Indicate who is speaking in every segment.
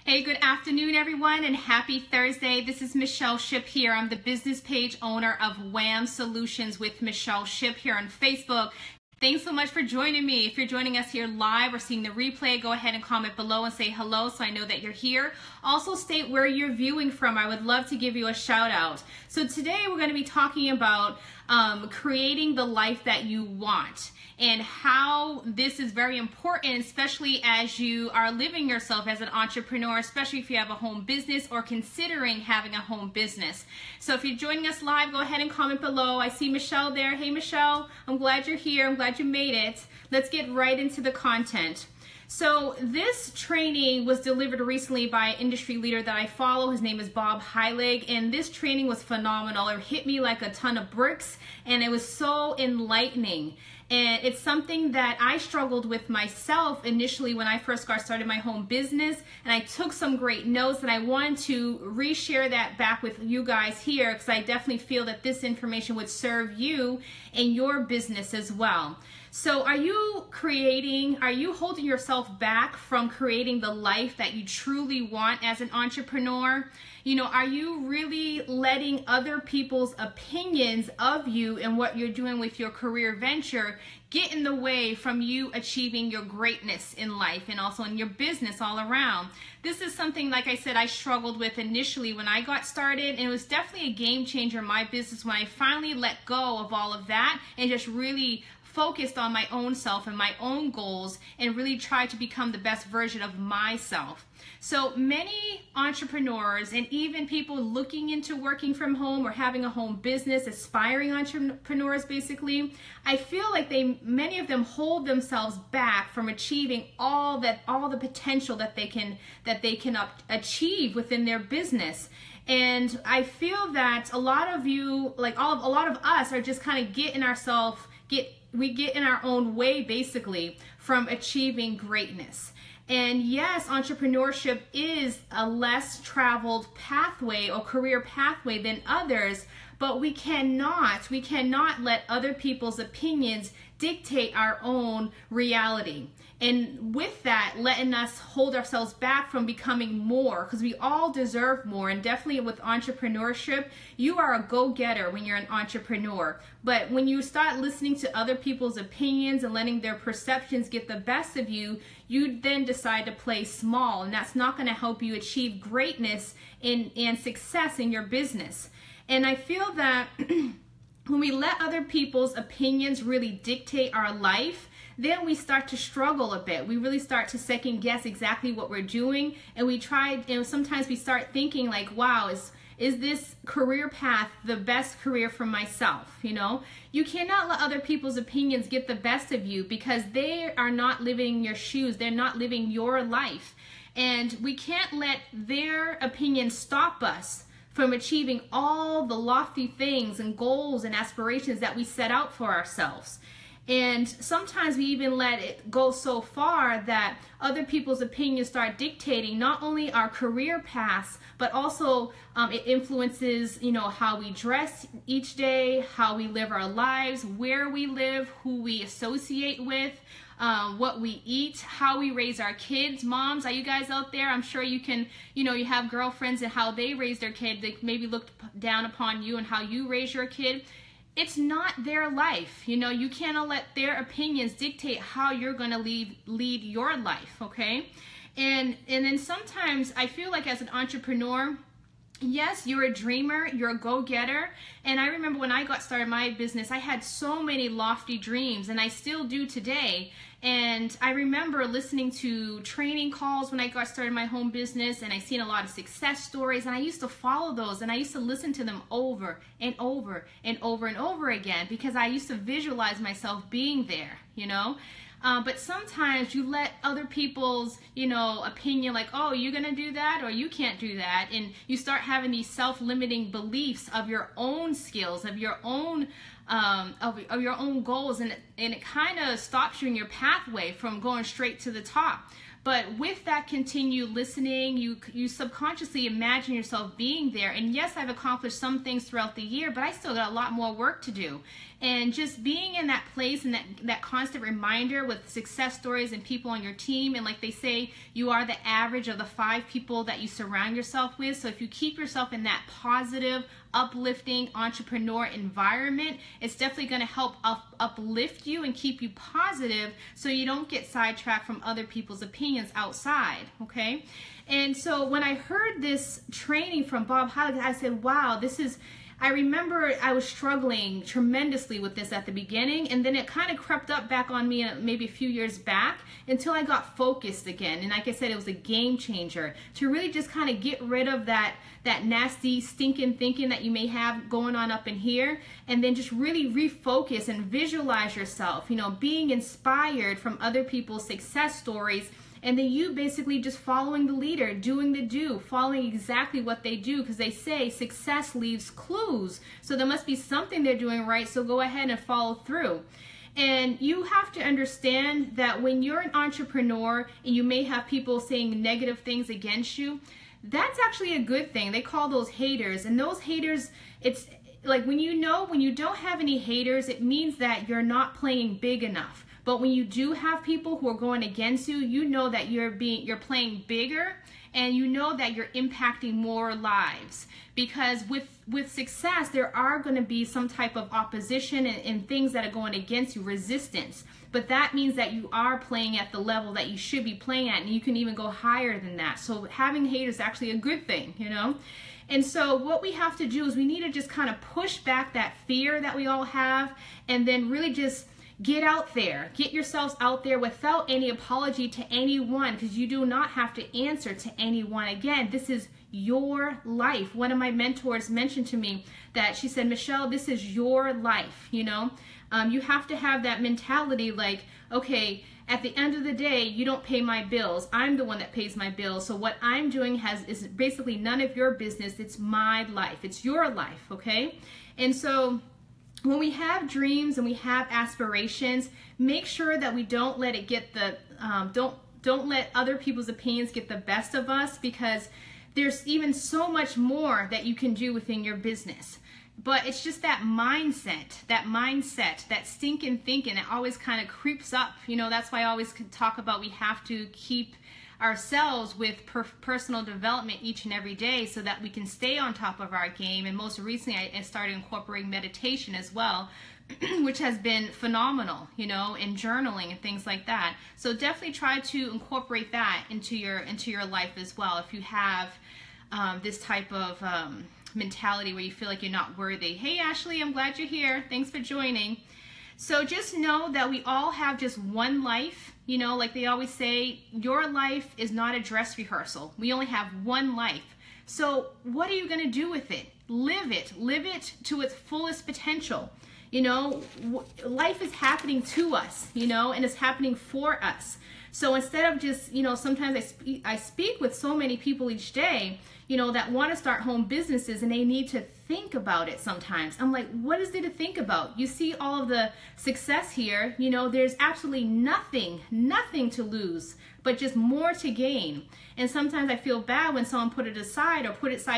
Speaker 1: Hey, good afternoon, everyone, and happy Thursday. This is Michelle Ship here. I'm the business page owner of WHAM Solutions with Michelle Ship here on Facebook. Thanks so much for joining me. If you're joining us here live or seeing the replay, go ahead and comment below and say hello so I know that you're here. Also state where you're viewing from. I would love to give you a shout out. So today we're going to be talking about creating the life that you want, and how this is very important, especially as you are living yourself as an entrepreneur, especially if you have a home business or considering having a home business. So if you're joining us live, go ahead and comment below. I see Michelle there. Hey, Michelle, I'm glad you're here. I'm glad you made it. Let's get right into the content. So this training was delivered recently by an industry leader that I follow. His name is Bob Heilig, and this training was phenomenal. It hit me like a ton of bricks, and it was so enlightening. And it's something that I struggled with myself initially when I first got started my home business, and I took some great notes, and I wanted to reshare that back with you guys here because I definitely feel that this information would serve you in your business as well. So are you holding yourself back from creating the life that you truly want as an entrepreneur? You know, are you really letting other people's opinions of you and what you're doing with your career venture get in the way from you achieving your greatness in life and also in your business all around? This is something, like I said, I struggled with initially when I got started, and it was definitely a game changer in my business when I finally let go of all of that and just really focused on my own self and my own goals and really tried to become the best version of myself. So many entrepreneurs and even people looking into working from home or having a home business, aspiring entrepreneurs basically, I feel like many of them hold themselves back from achieving all the potential that they can achieve within their business. And I feel that a lot of you, like a lot of us, are just kind of get in our own way basically from achieving greatness. And yes, entrepreneurship is a less traveled pathway or career pathway than others, but we cannot let other people's opinions dictate our own reality. And with that, letting us hold ourselves back from becoming more, because we all deserve more. And definitely with entrepreneurship, you are a go-getter when you're an entrepreneur. But when you start listening to other people's opinions and letting their perceptions get the best of you, you then decide to play small. And that's not going to help you achieve greatness and success in your business. And I feel that when we let other people's opinions really dictate our life, then we start to struggle a bit. We really start to second guess exactly what we're doing, and sometimes we start thinking like, wow, is this career path the best career for myself? You know, you cannot let other people's opinions get the best of you because they are not living your shoes. They're not living your life. And we can't let their opinions stop us from achieving all the lofty things and goals and aspirations that we set out for ourselves. And sometimes we even let it go so far that other people's opinions start dictating not only our career paths, but also it influences, you know, how we dress each day, how we live our lives, where we live, who we associate with, what we eat, how we raise our kids. Moms, are you guys out there? I'm sure you can, you have girlfriends and how they raise their kid. They maybe looked down upon you and how you raise your kid. It's not their life. You cannot let their opinions dictate how you're going to lead your life, okay? And then sometimes I feel like as an entrepreneur, yes, you're a dreamer, you're a go-getter. And I remember when I got started my business, I had so many lofty dreams, and I still do today. And I remember listening to training calls when I got started my home business, and I seen a lot of success stories, and I used to follow those, and I used to listen to them over and over and over and over again because I used to visualize myself being there, But sometimes you let other people's, opinion, like, oh, you're going to do that or you can't do that. And you start having these self-limiting beliefs of your own skills, of your own goals. And it kind of stops you in your pathway from going straight to the top. But with that continued listening, you subconsciously imagine yourself being there. And yes, I've accomplished some things throughout the year, but I still got a lot more work to do. And just being in that place and that constant reminder with success stories and people on your team. And like they say, you are the average of the 5 people that you surround yourself with. So if you keep yourself in that positive, uplifting entrepreneur environment, it's definitely going to help uplift you and keep you positive so you don't get sidetracked from other people's opinions outside, okay? And so when I heard this training from Bob Halligan, I said, wow, I remember I was struggling tremendously with this at the beginning, and then it kind of crept up back on me maybe a few years back until I got focused again. And like I said, it was a game changer to really just kind of get rid of that nasty, stinking thinking that you may have going on up in here, and then just really refocus and visualize yourself, being inspired from other people's success stories. And then you basically just following the leader, doing the do, following exactly what they do, because they say success leaves clues. So there must be something they're doing right, so go ahead and follow through. And you have to understand that when you're an entrepreneur and you may have people saying negative things against you, that's actually a good thing. They call those haters. And those haters, it's like when you don't have any haters, it means that you're not playing big enough. But when you do have people who are going against you, you know that you're playing bigger, and you know that you're impacting more lives. Because with success, there are going to be some type of opposition and things that are going against you, resistance. But that means that you are playing at the level that you should be playing at, and you can even go higher than that. So having haters is actually a good thing, And so what we have to do is we need to just kind of push back that fear that we all have, and then really just get out there. Get yourselves out there without any apology to anyone, because you do not have to answer to anyone. Again, this is your life. One of my mentors mentioned to me that she said, Michelle, this is your life, you have to have that mentality like, okay, at the end of the day, you don't pay my bills. I'm the one that pays my bills. So what I'm doing is basically none of your business. It's my life. It's your life, okay? And so when we have dreams and we have aspirations, make sure that we don't let it get don't let other people's opinions get the best of us, because there's even so much more that you can do within your business. But it's just that mindset, that stinking thinking that always kind of creeps up. That's why I always talk about we have to keep ourselves with personal development each and every day so that we can stay on top of our game. And most recently, I started incorporating meditation as well, which has been phenomenal, and journaling and things like that. So definitely try to incorporate that into your life as well. If you have this type of mentality where you feel like you're not worthy. Hey, Ashley, I'm glad you're here. Thanks for joining. So just know that we all have just one life. Like they always say, your life is not a dress rehearsal. We only have one life. So what are you going to do with it? Live it to its fullest potential. Life is happening to us, and it's happening for us. So instead of just, sometimes I speak with so many people each day, that want to start home businesses, and they need to think about it sometimes. I'm like, what is there to think about? You see all of the success here, there's absolutely nothing to lose, but just more to gain. And sometimes I feel bad when someone put it aside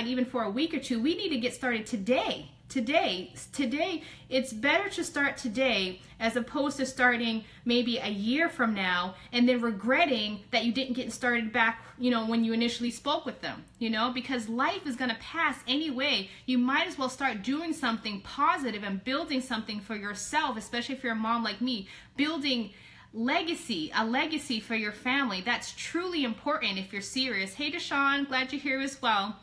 Speaker 1: even for a week or two. We need to get started today. Today, it's better to start today as opposed to starting maybe a year from now and then regretting that you didn't get started back, when you initially spoke with them, because life is going to pass anyway. You might as well start doing something positive and building something for yourself, especially if you're a mom like me, building a legacy for your family. That's truly important if you're serious. Hey, Deshaun, glad you're here as well.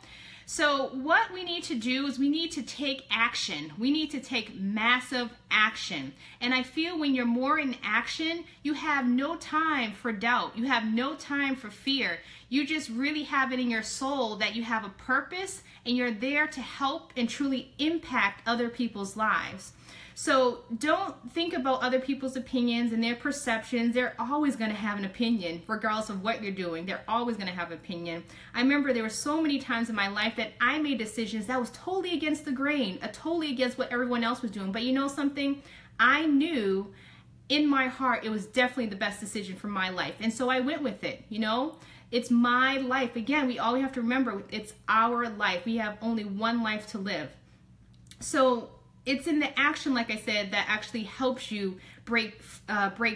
Speaker 1: So what we need to do is we need to take action. We need to take massive action. And I feel when you're more in action, you have no time for doubt. You have no time for fear. You just really have it in your soul that you have a purpose and you're there to help and truly impact other people's lives. So don't think about other people's opinions and their perceptions. They're always going to have an opinion, regardless of what you're doing. They're always going to have an opinion. I remember there were so many times in my life that I made decisions that was totally against the grain, totally against what everyone else was doing. But you know something? I knew in my heart it was definitely the best decision for my life. And so I went with it, It's my life. Again, we always have to remember it's our life. We have only one life to live. So it's in the action, like I said, that actually helps you break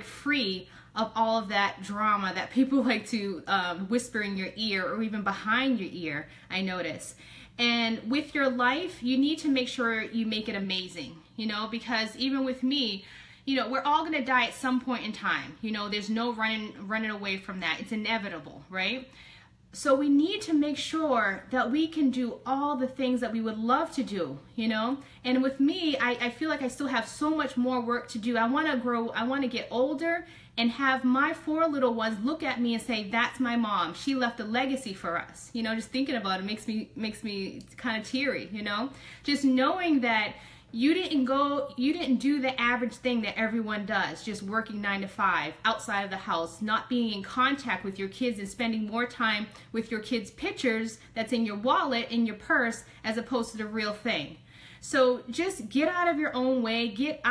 Speaker 1: free of all of that drama that people like to whisper in your ear or even behind your ear, I notice. And with your life, you need to make sure you make it amazing, you know, because even with me, you know, we're all going to die at some point in time. You know, there's no running away from that. It's inevitable, right? So we need to make sure that we can do all the things that we would love to do, you know? And with me, I feel like I still have so much more work to do. I want to grow, I want to get older and have my 4 little ones look at me and say, that's my mom. She left a legacy for us. You know, just thinking about it makes me kind of teary, you know? Just knowing that you didn't do the average thing that everyone does, just working 9 to 5 outside of the house, not being in contact with your kids and spending more time with your kids' pictures that's in your wallet, in your purse, as opposed to the real thing. So just get out of your own way, get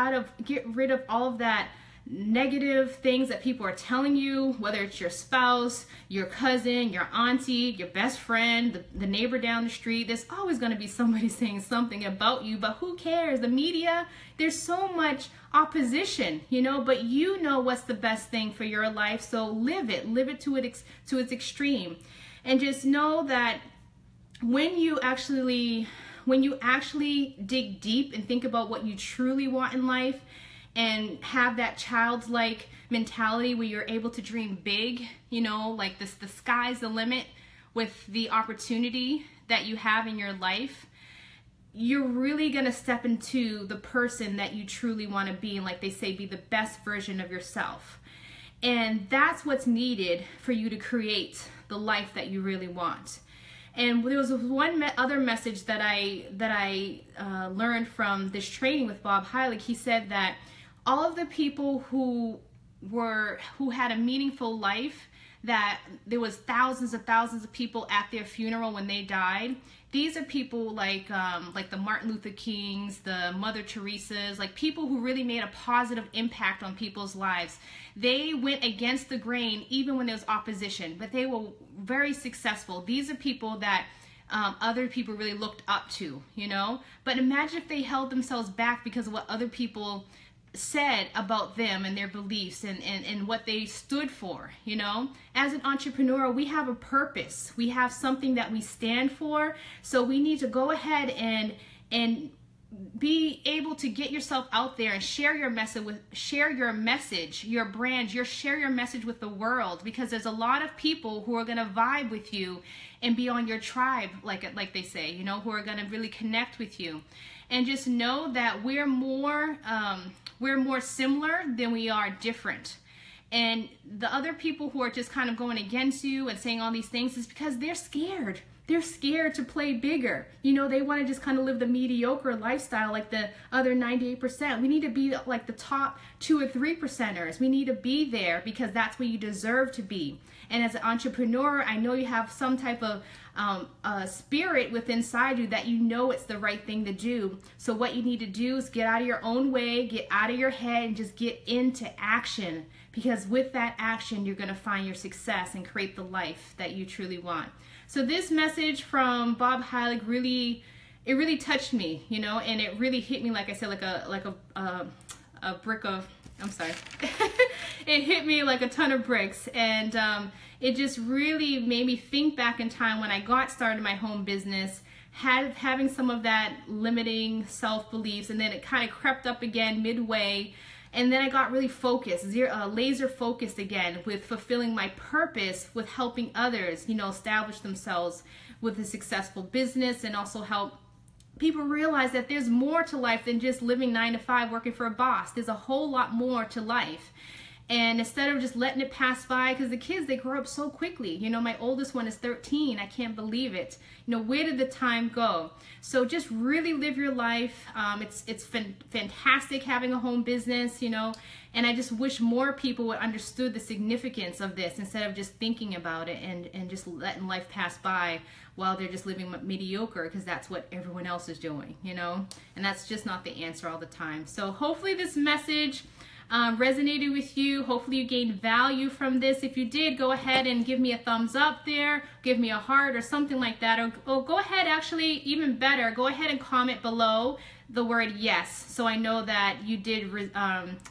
Speaker 1: rid of all of that negative things that people are telling you, whether it's your spouse, your cousin, your auntie, your best friend, the neighbor down the street. There's always going to be somebody saying something about you, but who cares? The media, there's so much opposition, you know, but you know what's the best thing for your life, so live it to its extreme. And just know that when you actually dig deep and think about what you truly want in life, and have that childlike mentality where you're able to dream big, you know, like this, the sky's the limit with the opportunity that you have in your life, you're really going to step into the person that you truly want to be. And like they say, be the best version of yourself. And that's what's needed for you to create the life that you really want. And there was one other message that I learned from this training with Bob Heilig. He said that all of the people who had a meaningful life, that there was thousands of people at their funeral when they died. These are people like the Martin Luther Kings, the Mother Teresas, like people who really made a positive impact on people's lives. They went against the grain even when there was opposition, but they were very successful. These are people that other people really looked up to, you know? But imagine if they held themselves back because of what other people said about them and their beliefs and what they stood for, you know? As an entrepreneur, we have a purpose. We have something that we stand for. So we need to go ahead and be able to get yourself out there and share your message, your brand, share your message with the world, because there's a lot of people who are going to vibe with you and be on your tribe, like they say, you know, who are going to really connect with you. And just know that we're more similar than we are different. And the other people who are just kind of going against you and saying all these things is because they're scared. They're scared to play bigger. You know, they want to just kind of live the mediocre lifestyle like the other 98%. We need to be like the top 2 or 3%ers. We need to be there because that's where you deserve to be. And as an entrepreneur, I know you have some type of spirit within inside you that you know it's the right thing to do. So what you need to do is get out of your own way, get out of your head, and just get into action. Because with that action, you're going to find your success and create the life that you truly want. So this message from Bob Heilig really touched me, you know, and it really hit me, like I said, like a brick of, I'm sorry. It hit me like a ton of bricks, and it just really made me think back in time when I got started my home business, having some of that limiting self-beliefs, and then it kind of crept up again midway. And then I got really focused, laser focused again with fulfilling my purpose, with helping others, you know, establish themselves with a successful business, and also help people realize that there's more to life than just living 9 to 5 working for a boss. There's a whole lot more to life. And instead of just letting it pass by, because the kids, they grow up so quickly. You know, my oldest one is 13. I can't believe it. You know, where did the time go? So just really live your life. It's fantastic having a home business, you know, and I just wish more people would understood the significance of this instead of just thinking about it and just letting life pass by while they're just living mediocre, because that's what everyone else is doing, you know, and that's just not the answer all the time. So hopefully this message resonated with you. Hopefully you gained value from this. If you did, go ahead and give me a thumbs up there, give me a heart or something like that, or go ahead, actually even better, go ahead and comment below the word yes, so I know that you did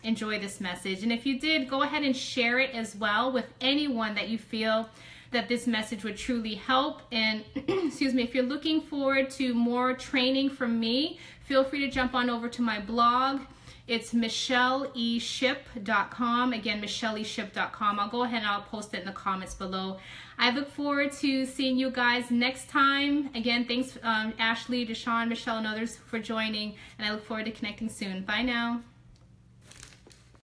Speaker 1: enjoy this message. And if you did, go ahead and share it as well with anyone that you feel that this message would truly help. And excuse me, if you're looking forward to more training from me, feel free to jump on over to my blog. It's michelleeship.com. Again, michelleeship.com. I'll go ahead and I'll post it in the comments below. I look forward to seeing you guys next time. Again, thanks Ashley, Deshawn, Michelle, and others for joining, and I look forward to connecting soon. Bye now.